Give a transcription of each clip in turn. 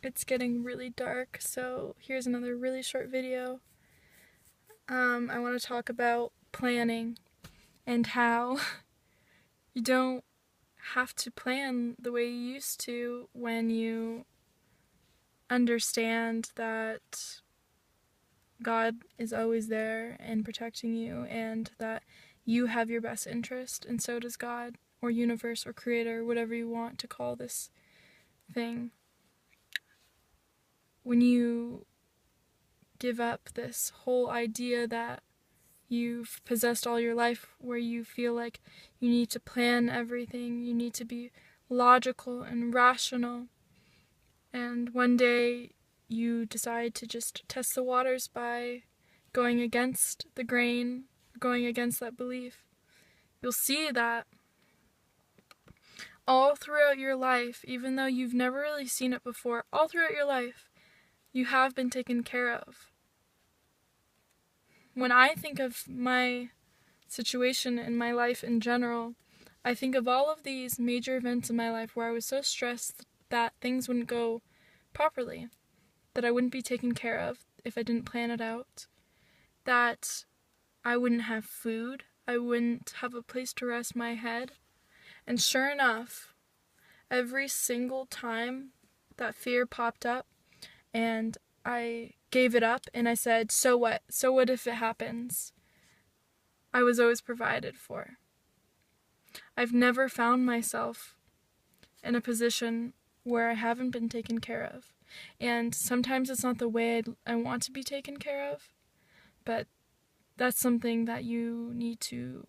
It's getting really dark, so here's another really short video. I want to talk about planning and how you don't have to plan the way you used to when you understand that God is always there and protecting you, and that you have your best interest, and so does God, or universe, or creator, whatever you want to call this thing. When you give up this whole idea that you've possessed all your life, where you feel like you need to plan everything, you need to be logical and rational, and one day you decide to just test the waters by going against the grain, going against that belief, you'll see that all throughout your life, even though you've never really seen it before, all throughout your life, you have been taken care of. When I think of my situation in my life in general, I think of all of these major events in my life where I was so stressed that things wouldn't go properly, that I wouldn't be taken care of if I didn't plan it out, that I wouldn't have food, I wouldn't have a place to rest my head. And sure enough, every single time that fear popped up and I gave it up and I said, so what? So what if it happens? I was always provided for. I've never found myself in a position where I haven't been taken care of. And sometimes it's not the way I want to be taken care of, but that's something that you need to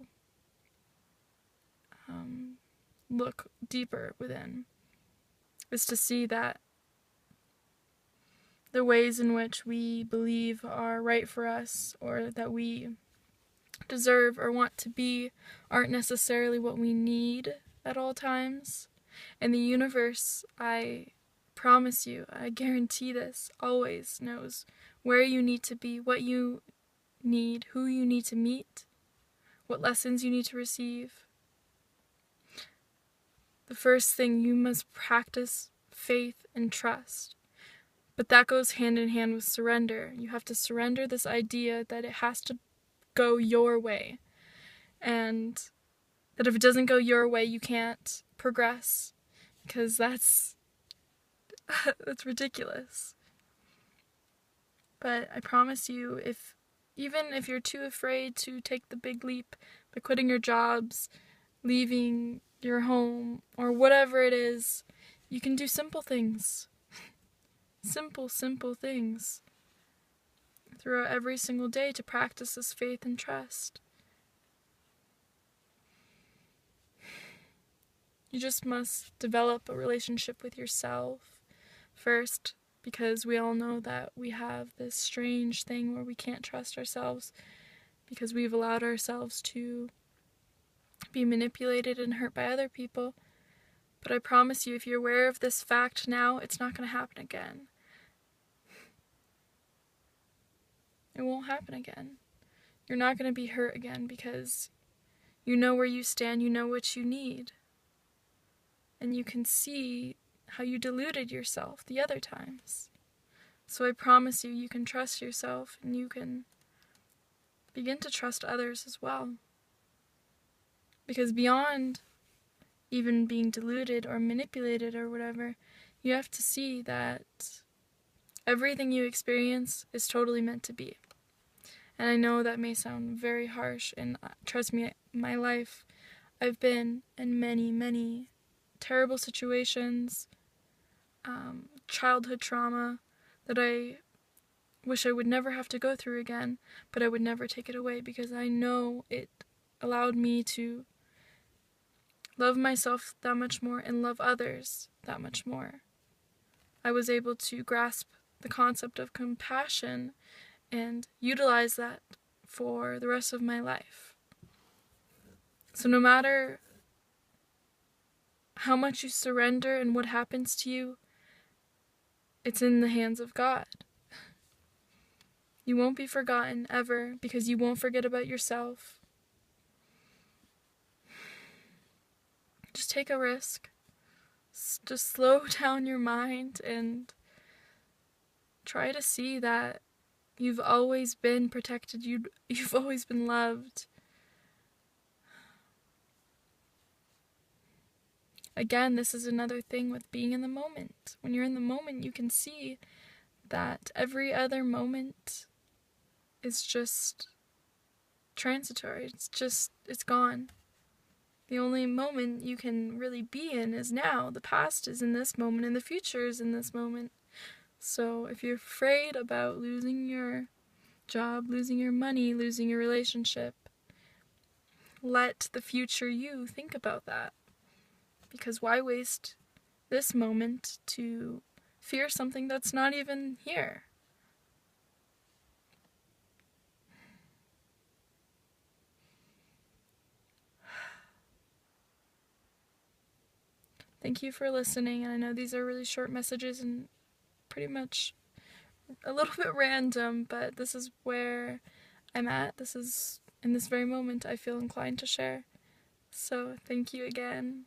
look deeper within, is to see that the ways in which we believe are right for us, or that we deserve or want to be, aren't necessarily what we need at all times. And the universe, I promise you, I guarantee this, always knows where you need to be, what you need, who you need to meet, what lessons you need to receive. The first thing, you must practice faith and trust. But that goes hand in hand with surrender. You have to surrender this idea that it has to go your way, and that if it doesn't go your way, you can't progress, because that's ridiculous. But I promise you, even if you're too afraid to take the big leap by quitting your jobs, leaving your home, or whatever it is, you can do simple things. Simple things throughout every single day to practice this faith and trust. You just must develop a relationship with yourself first, because we all know that we have this strange thing where we can't trust ourselves because we've allowed ourselves to be manipulated and hurt by other people. But I promise you, if you're aware of this fact now, it's not going to happen again. It won't happen again. You're not going to be hurt again because you know where you stand, you know what you need. And you can see how you deluded yourself the other times. So I promise you, you can trust yourself, and you can begin to trust others as well. Because beyond even being deluded or manipulated or whatever, you have to see that everything you experience is totally meant to be. And I know that may sound very harsh, and trust me, my life, I've been in many terrible situations, childhood trauma that I wish I would never have to go through again, but I would never take it away, because I know it allowed me to love myself that much more and love others that much more. I was able to grasp the concept of compassion and utilize that for the rest of my life. So no matter how much you surrender and what happens to you, it's in the hands of God. You won't be forgotten ever, because you won't forget about yourself. Just take a risk. Just slow down your mind and try to see that you've always been protected, you've always been loved. Again, this is another thing with being in the moment. When you're in the moment, you can see that every other moment is just transitory. It's gone. The only moment you can really be in is now. The past is in this moment, and the future is in this moment. So if you're afraid about losing your job, losing your money, losing your relationship, let the future you think about that. Because why waste this moment to fear something that's not even here? Thank you for listening, and I know these are really short messages and pretty much a little bit random, but this is where I'm at. This is, in this very moment, I feel inclined to share. So, thank you again.